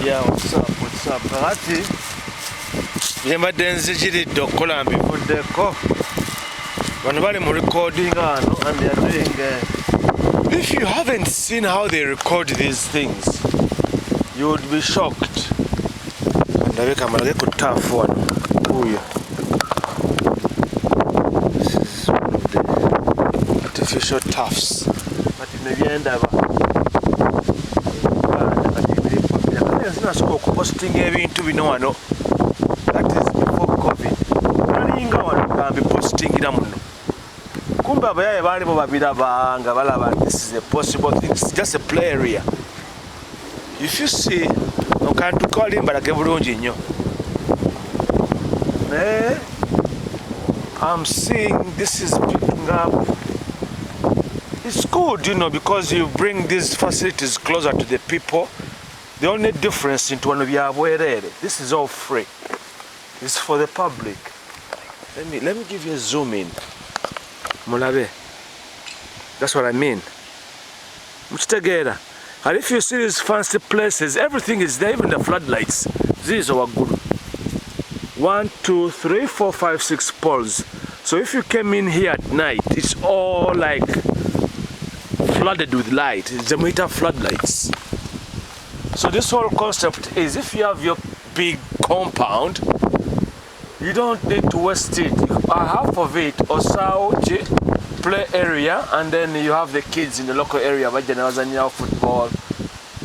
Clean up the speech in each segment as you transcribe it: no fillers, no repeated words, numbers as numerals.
Yeah, what's up? Kakati byembadde nzikiridde okukola mbivuddeko. Bano bali mu recording ano and they are doing if you haven't seen how they record these things, you would be shocked. Ndabe kamalage ku turf wano. Uyo. This is one of the artificial turfs. Kati nebyendaba. Sinasobola okupostinga ebintu bino wano. That is before COVID. Nalinga wano kambipostingira muno. Kumbe abayaye baalimu babiraba nga balaba this is a possible thing. It's just a play area. If you see, okantu kalimbalage bulungi nnyo. I'm seeing this is picking up. It's good, you know, because you bring these facilities closer to the people. The only difference into one of your this is all free. It's for the public. Let me give you a zoom in. Mulabe. That's what I mean. Muchitegeera. And if you see these fancy places, everything is there, even the floodlights. These are good. 1, 2, 3, 4, 5, 6 poles. So if you came in here at night, it's all like flooded with light. It's the meter floodlights. So this whole concept is if you have your big compound, you don't need to waste it. Half of it, Osauchi, play area, and then you have the kids in the local area, Vajanazanya football.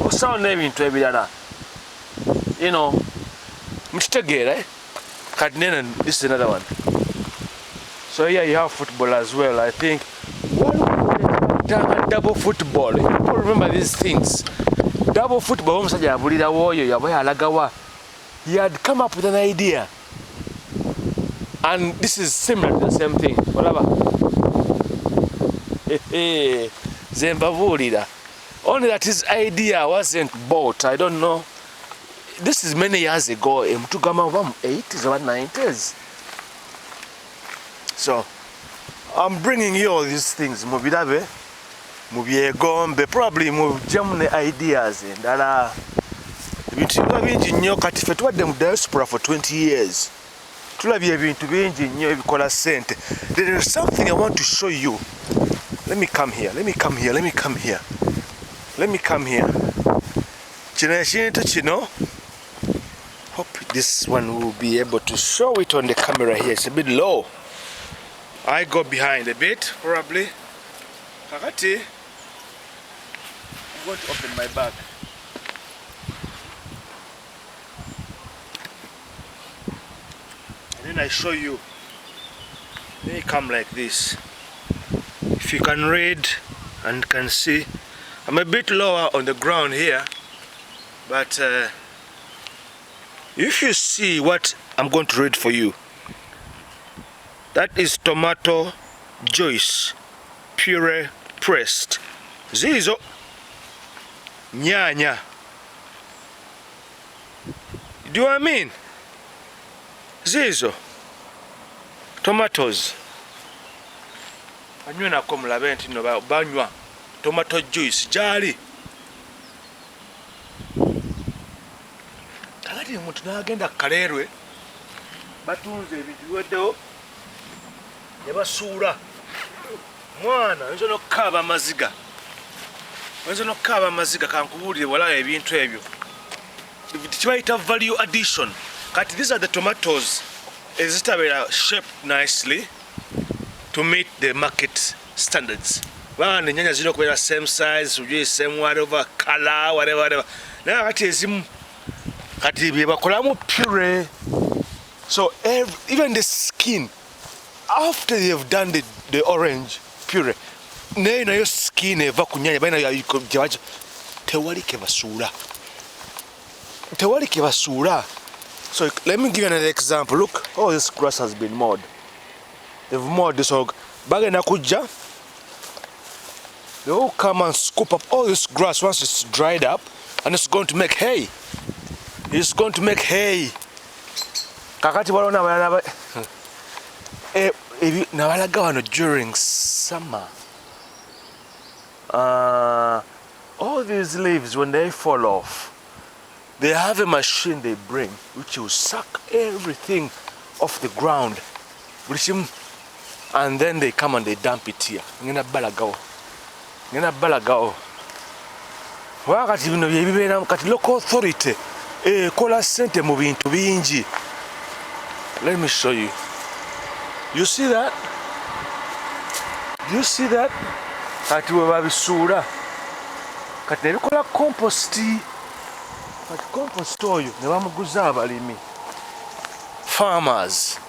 Osau naming to every you know, Mr. Kadnen, this is another one. So here you have football as well. I think double football. People remember these things. Double football, he had come up with an idea, and this is similar to the same thing. Only that his idea wasn't bought. I don't know. This is many years ago, 80s or 90s. So I'm bringing you all these things. Mubyegombe, probably mujjamu ne ideas endala. Ebintu biba bingi nnyo kati ffe tubadde mu diaspora for 20 years. Tulabye ebintu bingi nnyo ebikola ssente. There is something I want to show you. Let me come here. Kino ekintu kino, hope this one will be able to show it on the camera here. It's a bit low. I go behind a bit, probably. Kakati, I'm going to open my bag. And then I show you. They come like this. If you can read and can see, I'm a bit lower on the ground here, but if you see what I'm going to read for you, that is tomato juice, puree pressed. Zizo nyanya. Do you know what I mean? Zizo tomatoes. Banywa nako mulabe nti no banywa tomato juice jali. Kakati omuntu n'agenda Kaleerwe batunze ebintu biweddewo ne basuula. Mwana oyinza n'okukaaba amaziga kankubuulire wala ebintu ebyo kibayita value addition. Kati these are the tomatoes ezitabeera shaped nicely to meet the market standards. Bana ennyanya zirina okubeera same size, same whatever color, whatever. Naye kati ezimu kati bye bakolamu puree. So even the skin, after they have done the orange puree, nayo skin eva ku nnyanya balina gyebaja tewali ke basuula. So let me give you another example. Look, all this grass has been mowed. They've mowed this hog. Bagenda kujja, they will come and scoop up all this grass once it's dried up, and it's going to make hay. Kakati balona balaba nabalaga wano during summer. All these leaves, when they fall off, They have a machine they bring which will suck everything off the ground. And then they come and they dump it here. Ngena balagawo. Wakati bino byebibeera kati local authority ekola sente mu bintu bingi. Let me show you. You see that? You see that? Kati we babisuula. Kati nebikola compost. Kati compost oyo ne bamuguza abalimi. Farmers.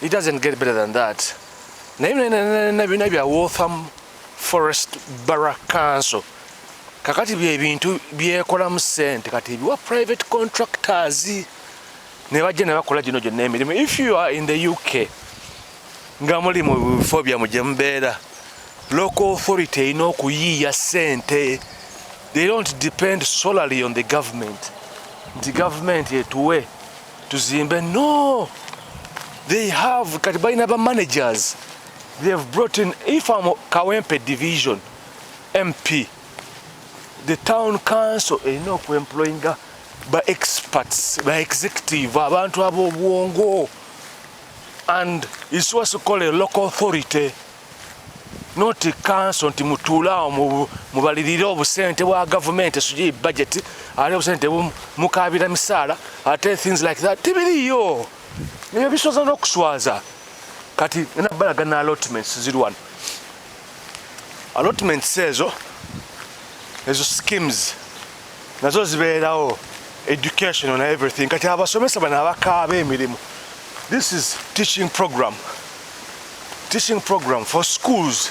It doesn't get better than that. Naye bya Waltham Forest Borough Council. Kakati bintu byekolamu sente kati ebiwa private contractors ne bajja ne bakola gino gyonna emirimu. If you are in the UK nga muli mu bifo byammwe gye mubeera, local authority erina okuyiiya sente. They don't depend solely on the government. The government etuwe tuzimbe. No, they have kati balina ba managers. They have brought in, if I'm Kawempe division MP, the town council erina okuemployinga ba experts, ba executive, abantu ab'obwongo, and it's what's called a local authority, not a council nti mutuulaawo mubalirire obusente bwa government esujja budget ate obusente mukabira misaala ate things like that tibiriyo. Ebyo bisoza n'okuswaza. Kati nabalaga na allotments ziri wano. Allotments ezo schemes nazo zibeerawo, education and everything. Kati abasomesa bano abakaaba emirimu. This is teaching program for schools.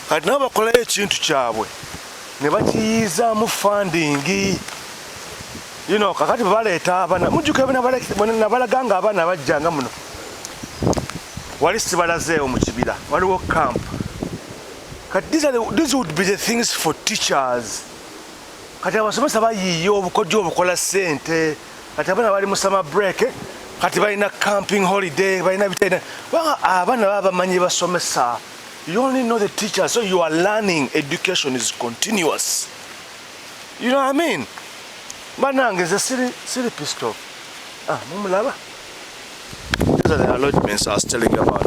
Kati nabo bakolayo ekintu kyabwe ne bakiyizaamu funding. You know, kakati baleeta abaana mujjuka nabalaga nga abaana bajjanga muno wali sibalazeewo mu kibira, waliwo camp. Kati these would be the things for teachers. Kati abasomesa bayiiya obukodyo obukola sente. Kati abaana bali mu summer break, kati balina camping holiday, balina bitenda. Abaana baba bamanyi basomesa. You only know the teachers, so you are learning. Education is continuous. You know what I mean? Banange is a silly pistol. Mumulaba. These are the allotments I was telling you about.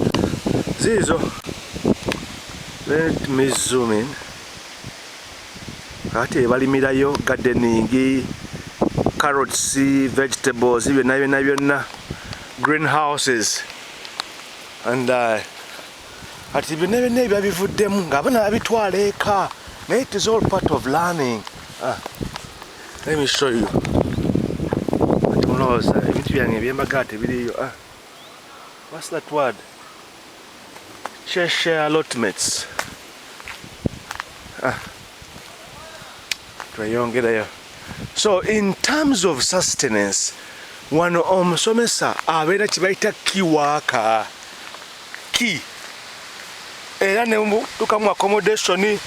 Zizo. Let me zoom in. Kati balimirayo gardening, carrots, vegetables, byonna greenhouses. And kati byonna babivuddemu ng'abaana babitwala eka. It is all part of learning. Let me show you. What's that word? Share allotments. So in terms of sustenance, wano omusomesa abeera kibayita key worker. Key. Era ne tukamu accommodation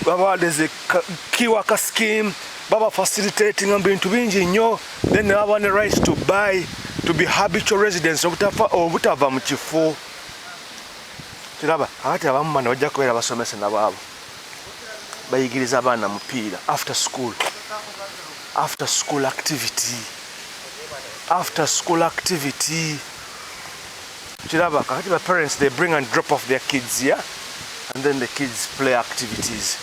baba there's a key worker scheme. Baba facilitating bintu bingi nnyo. Then they have the right to buy, to be habitual residents obutava mu kifo. Kiraba ate abamu bano bajja kubeera basomesa nabaabo bayigiriza abaana mupiira after school activity. Kiraba kakati ba parents they bring and drop off their kids here, and then the kids play activities.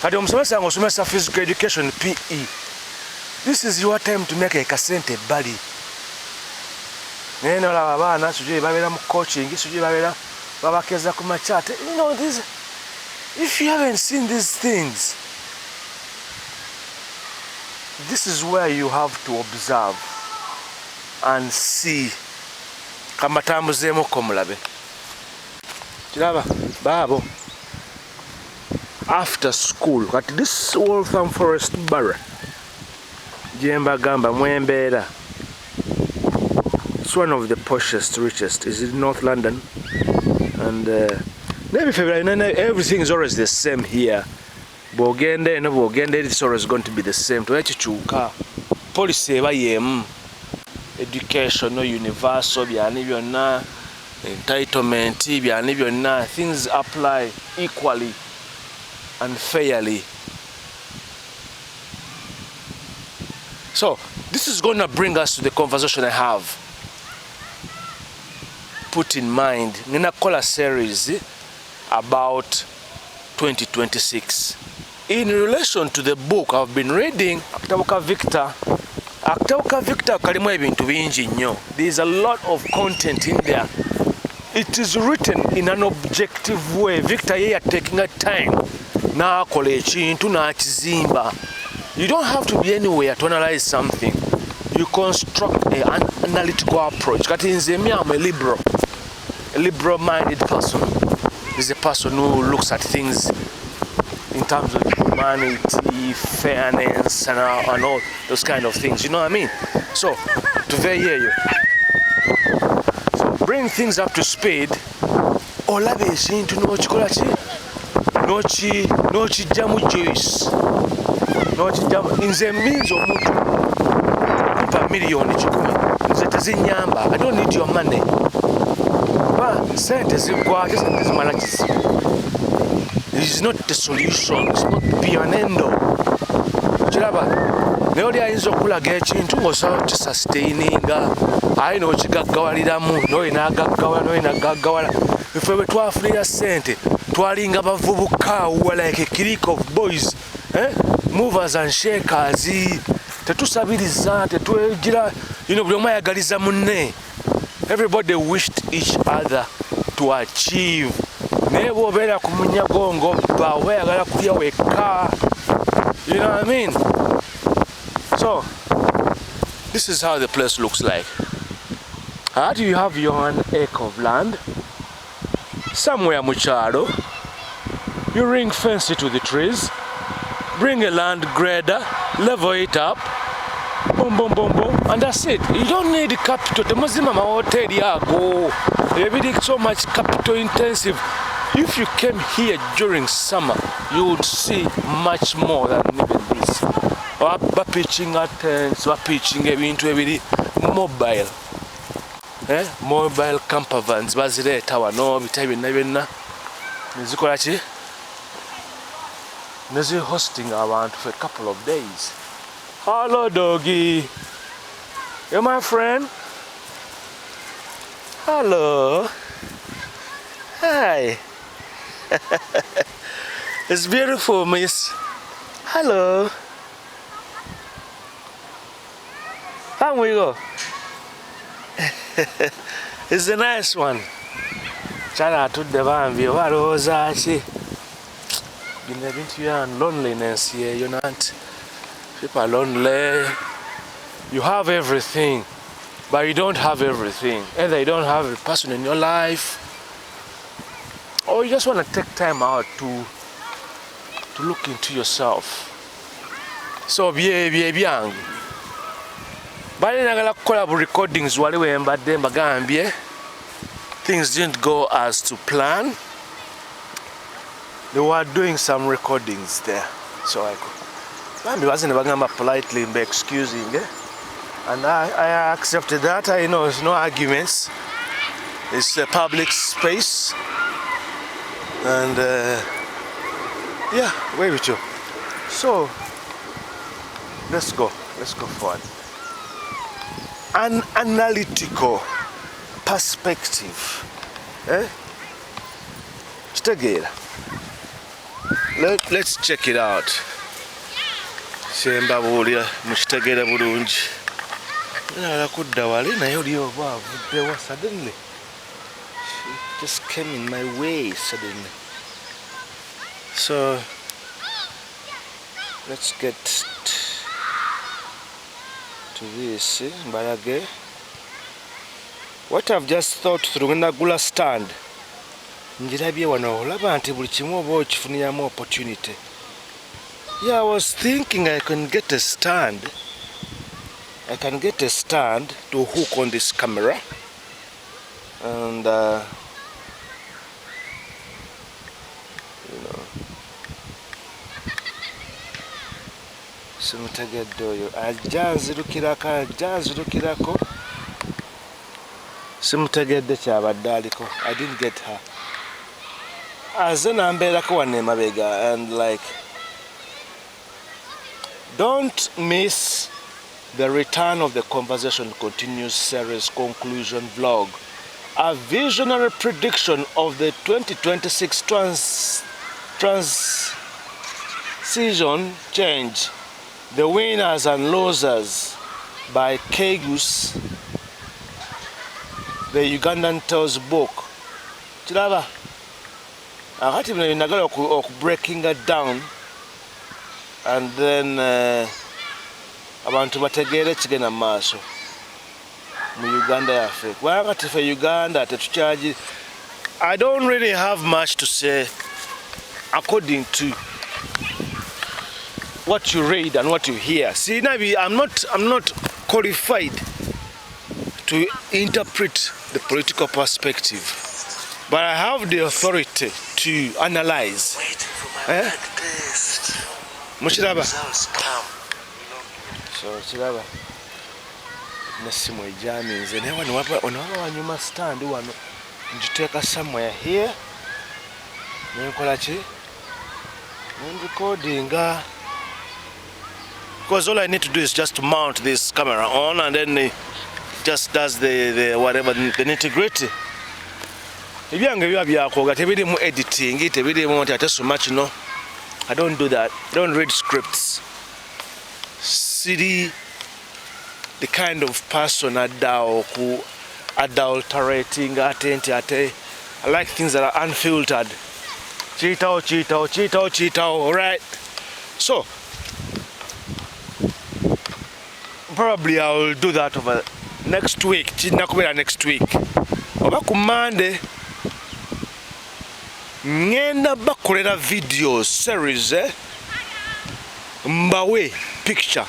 Kati omusomesa ng'osomesa physical education PE. This is your time to make a kasente ebbali. Naye n'olaba abaana sijui babeera mu coaching, sijui babeera babakeza ku machate. You know, this, if you haven't seen these things, this is where you have to observe and see. Kamatambuzeemu ko mulabe. Kiraba baabo. After school, kati this Waltham Forest Borough, Jemba Gamba, Mwembeera, it's one of the poshest, richest. Is it North London? And everything is always the same here. Bogende, it's always going to be the same. Tuechichuka, policy eba yemu, education, universal, byani byonna, entitlement, byani byonna, things apply equally and fairly. So this is going to bring us to the conversation I have put in mind. Nina Kola series about 2026. In relation to the book I've been reading, Akitabuka Victor. Akitabuka Victor kalimu ebintu bingi nnyo. There's a lot of content in there. It is written in an objective way. Victor here taking a time. N'akola ekintu n'akizimba. You don't have to be anywhere to analyze something. You construct an analytical approach. Kati nze me, I'm a liberal-minded person. Is a person who looks at things in terms of humanity, fairness, and all those kind of things. You know what I mean? So, to hear you. So, bring things up to speed. Olabe ekintu n'okikola ki? N'okijjamu juice. Nze means omuntu kumpa miliyoni 10. Nze tezinyamba. I don't need your money. Sente zigwa, sente zimala kizibu. It is not the solution. It's not be an end all. Kiraba, naye oli ayinza okulaga ekintu ng'osobola okisustaininga, ayi n'okigaggawaliramu, n'oyo n'agaggawala. Ife bwe twafunira sente, twalinga bavubuka like a clique of boys, movers and shakers. Tetusabiriza, tetwegira, buli omu ayagaliza munne. Everybody wished each other to achieve. Naye bw'obeera ku munyago ng'obba oba oyagala kulya wekka. You know what I mean? So, this is how the place looks like. How do you have your own acre of land? Somewhere mu kyalo, you ring fence it to the trees, bring a land grader, level it up, boom, boom, boom, boom, and that's it. You don't need capital. Temuzima mahoteli ago. It's so much capital intensive. If you came here during summer, you would see much more than even this. Pitching at tents, pitching ebintu ebiri mobile. Mobile camper vans bazireeta wano bita byonna byonna nezikola ki? Nezi hosting abantu for a couple of days. Hello doggy. You're my friend? Hello. Hi. It's beautiful, miss. Hello. How we go? It's a nice one. Chana atudde bambi oba alowooza ki? Bino ebintu bya loneliness here, you know. People are lonely. You have everything, but you don't have everything. Either you don't have a person in your life, or you just want to take time out to look into yourself. So byange. Bali nagala kukola bu recordings wali wembadde mbagambye things didn't go as to plan. They were doing some recordings there, so I could. Bambi wasn't bagamba politely be excusing, and I accepted that. I know it's no arguments. It's a public space, and yeah, wait with you. So let's go forward. An analytical perspective. Let's check it out. Sembabuulira mukitegeera bulungi. Nala kudda wali naye oli oba avuddewo suddenly. She just came in my way suddenly. So let's get to this mbalage. What I've just thought through nagula stand. Njirabye wano olaba nti buli kimu oba okifuniramu opportunity. Yeah, I was thinking I can get a stand. I can get a stand to hook on this camera. And you know, simutegedde oyo ajja nzirukirako simutegedde kyabadde aliko. I didn't get her. Aze nambeerako wano emabega, and like, don't miss The Return of the Conversation Continues series conclusion vlog. A visionary prediction of the 2026 transition change. The Winners and Losers by Kegus, the Ugandan Tales book. Chilaba. Akati bino nagala breaking it down and then abantu bategeere kigenda maaso mu Uganda yaffe. Kubanga tife Uganda tetukyaji. I don't really have much to say according to what you read and what you hear. See, Nabi, I'm not qualified to interpret the political perspective, but I have the authority to analyze. Mushiraba. So Chiraba. Nesimu ejami nze ne wano wanyuma stand wano njiteka somewhere here. Nenkola ki? Recording. Because all I need to do is just to mount this camera on and then it just does the whatever the nitty-gritty. Ebyange biba byakoga tebirimu editing, tebirimu ate so much, no. I don't do that. I don't read scripts. See the kind of person who adulterating ate. I like things that are unfiltered. Cheetah, alright? So probably I will do that over next week. Next week. Oba ku Monday ngenda bakolera video series mbawe picture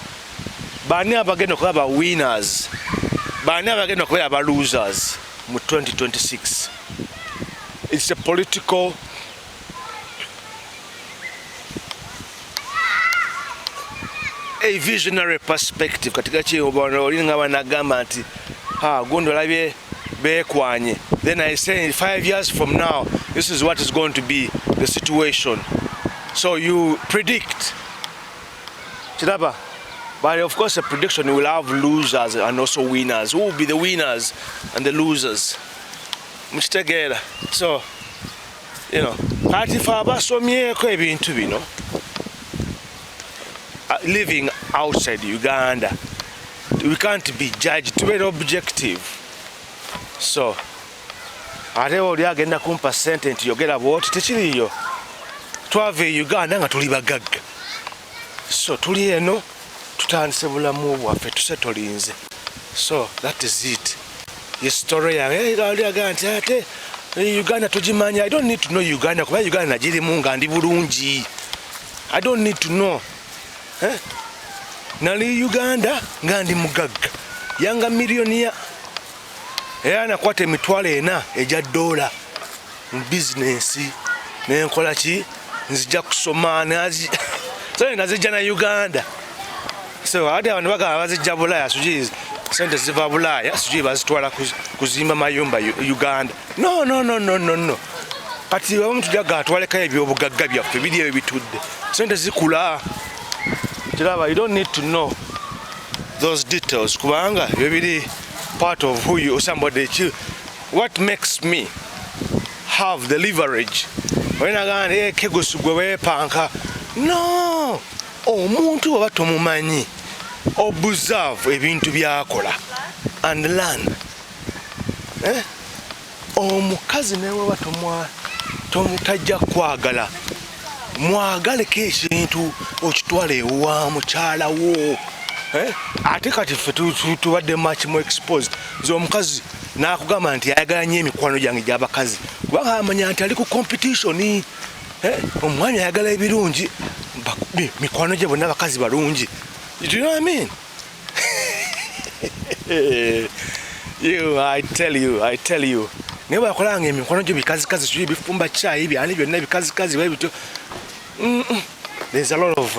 bani abagenda kuba ba winners, bani abagenda kuba ba losers mu 2026. It's a political visionary perspective katika olinga banagamba nti gondo labye bekwanye. Then I say 5 years from now this is what is going to be the situation. So you predict. Chidaba. But of course a prediction will have losers and also winners. Who will be the winners and the losers? Muchitegera. So, you know, kati fa basomyeko ebintu bino. Living outside Uganda, we can't be judged to be objective. So, ate oli agenda kumpa sentence yogera bwoti tekiriyo. Twave Uganda nga tuli bagagga. So tuli eno tutandise bulamu bwaffe tusetolinze. So that is it. Ye story ya oli agamba nti ate Uganda tugimanya. I don't need to know Uganda kuba Uganda nagirimu nga ndi bulungi. I don't need to know. Nali Uganda nga ndi mugagga yanga millionaire era nakwata emitwalo 4 eja dola mu business nenkola ki nzija kusoma nazi so nazija na Uganda. So ate abantu bagamba bazijja Bulaya suji sente ziva Bulaya suji bazitwala kuzimba mayumba Uganda. No. Kati omuntu jaga atwaleka ebyobugagga byaffe biri ebitudde sente zikula. You don't need to know those details. Kubanga you're really part of who you somebody. What makes me have the leverage? When I go, Kegus gwe panka. No, omuntu oba tomumanyi observe ebintu byakola and learn. Omukazi newe tomutajja kwagala. Mwagaleko ekintu okitwala ewa mukyala wo. Ate kati ffe tubadde much more exposed. Nze omukazi n'akugamba nti ayagala nnyo emikwano gyange gy'abakazi kubanga amanya nti ali ku competition. Omwami ayagala ebirungi mikwano gye bonna abakazi balungi. Do you know what I mean? I tell you. Naye bwakolanga emikwano gye bikazikazi suye bifumba caayi byani byonna bikazikazi bwe bityo. There's a lot of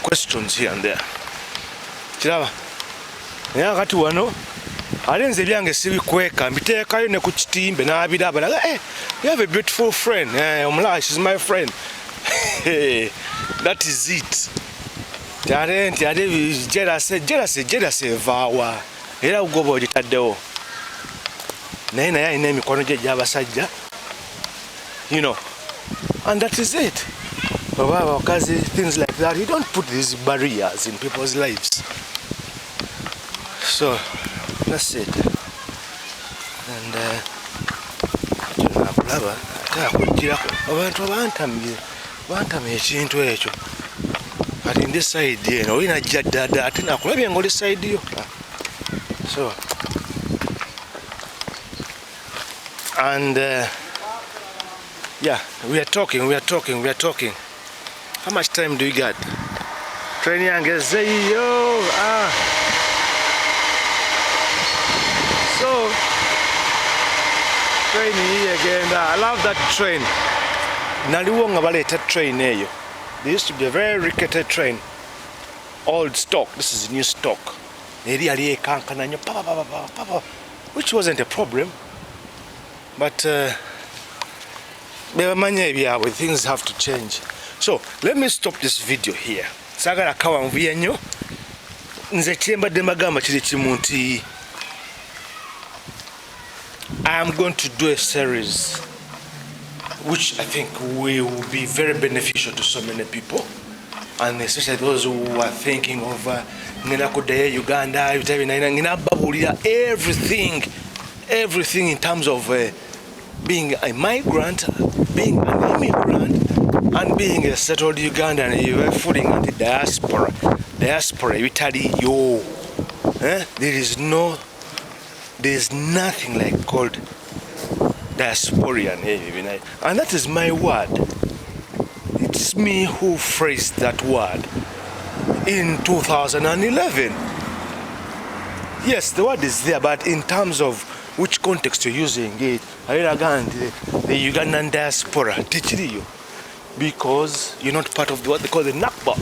questions here and there. Kiraba. Naye kati wano alenze byange sibikweka mbiteekayo ne ku kitimbe n'abiraba laga you have a beautiful friend. Omulala, she's my friend. That is it. jealous evaawa era ugoba ogitaddewo naye alina emikono gye gy'abasajja, you know, and that is it. Because things like that, you don't put these barriers in people's lives. So that's it. And abantu bantamye ekintu ekyo kati ndi side eno olina jjaddaada ate nakulabye ng'oli side yo. So and yeah, we are talking. How much time do we got? Train yange zeyo. So train here again. I love that train. Naliwo nga baleeta train eyo. There used to be a very rickety train. Old stock. This is new stock. Eri ali ekankana nnyo papa, which wasn't a problem. But things have to change. So let me stop this video here. Sagala kawanvuye nnyo. Nze kyembadde magamba kiri kimu nti I am going to do a series which I think will be very beneficial to so many people, and especially those who are thinking of ngenda kuddayo Uganda, ngenda babuulira everything in terms of being a migrant, being an immigrant, and being a settled Ugandan. You're footing at the diaspora Italy, yo. There's nothing like called diasporian, and that is my word. It's me who phrased that word in 2011. Yes, the word is there, but in terms of which context you're using it, the Ugandan diaspora, teachiriyo, because you're not part of what they call the Nakba.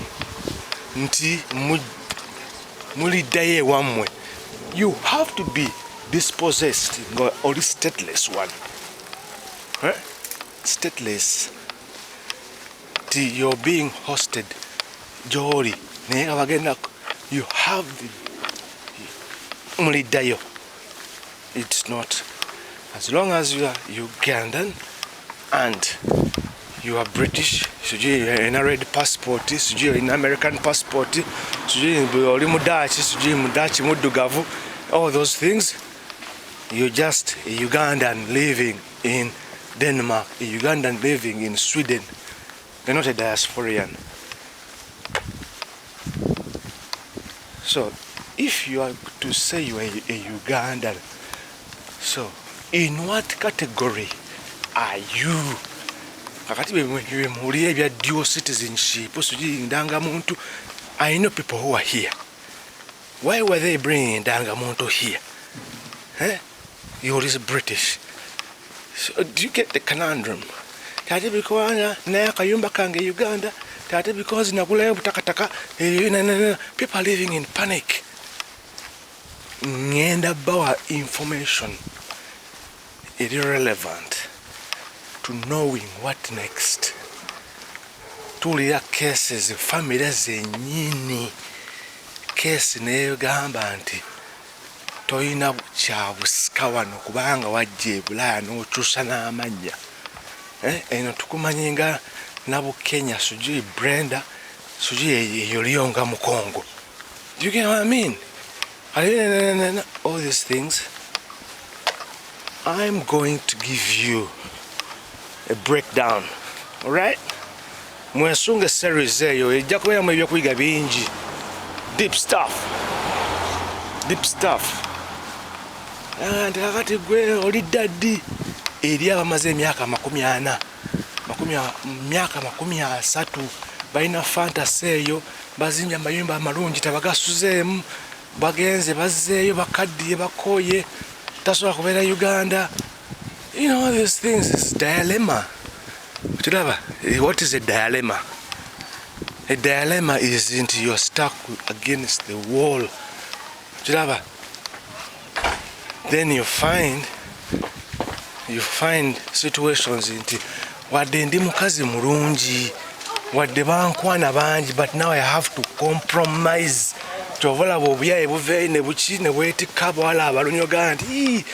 Nti mulidaye wamwe. You have to be dispossessed or the stateless one. Stateless. You're being hosted. Jori. You have the mulidayo. It's not. As long as you are Ugandan and you are British, you're in a red passport, you're in American passport, you're all those things, you're just a Ugandan living in Denmark, a Ugandan living in Sweden. You're not a diasporian. So, if you are to say you are a Ugandan, so in what category are you? Kakati bwe ebya dual citizenship, ndangamuntu. I know people who are here. Why were they bringing ndangamuntu here? You're always British. So do you get the conundrum? Tate because naye akayumba kange Uganda, tate because nagulayo butakataka, people are living in panic. Ngenda bawa information irrelevant to knowing what next. Tulia cases, families zenyini case neyo gamba nti toyina kyabusika wano kubanga wajje Bulaya n'okyusa n'amanya. Eno tukumanyinga nabu Kenya sujui Brenda sujui yolionga Mukongo. Do you get what I mean? All these things. I'm going to give you a breakdown. Alright? Mwesunga series eyo ejja kubeeramu ebyokuyiga bingi. Deep stuff. And kakati gwe oli daddi eri abamaze emyaka 40 myaka 30 balina fantasy eyo bazimbye amayumba amalungi tabagasuzeemu bagenze bazzeeyo bakaddiye bakoye tasobola kubeera Uganda. You know, all these things is dilemma. What is a dilemma? A dilemma is into you're stuck against the wall. Then you find situations into wadde ndi mukazi mulungi wadde bankwana bangi, but now I have to compromise. Tovolaba obuyaye buveeyo ne buki ne bwetikka abawala abalunyoga nti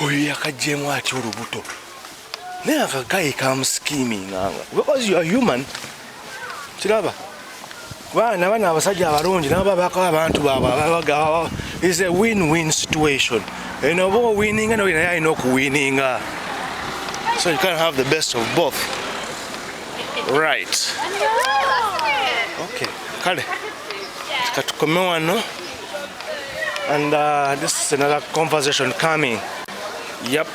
oyo yakaggyemu atya olubuto. Naye akagayi kamusikiminganga because you are human. Kiraba kubanga bana abasajja abalungi nabo babako abantu baabwe. It's a win-win situation. And oba winninga nawe naye alina okuwinninga. So you can't have the best of both. Right. Okay. Kale. Katukome wano. And this is another conversation coming. Yep.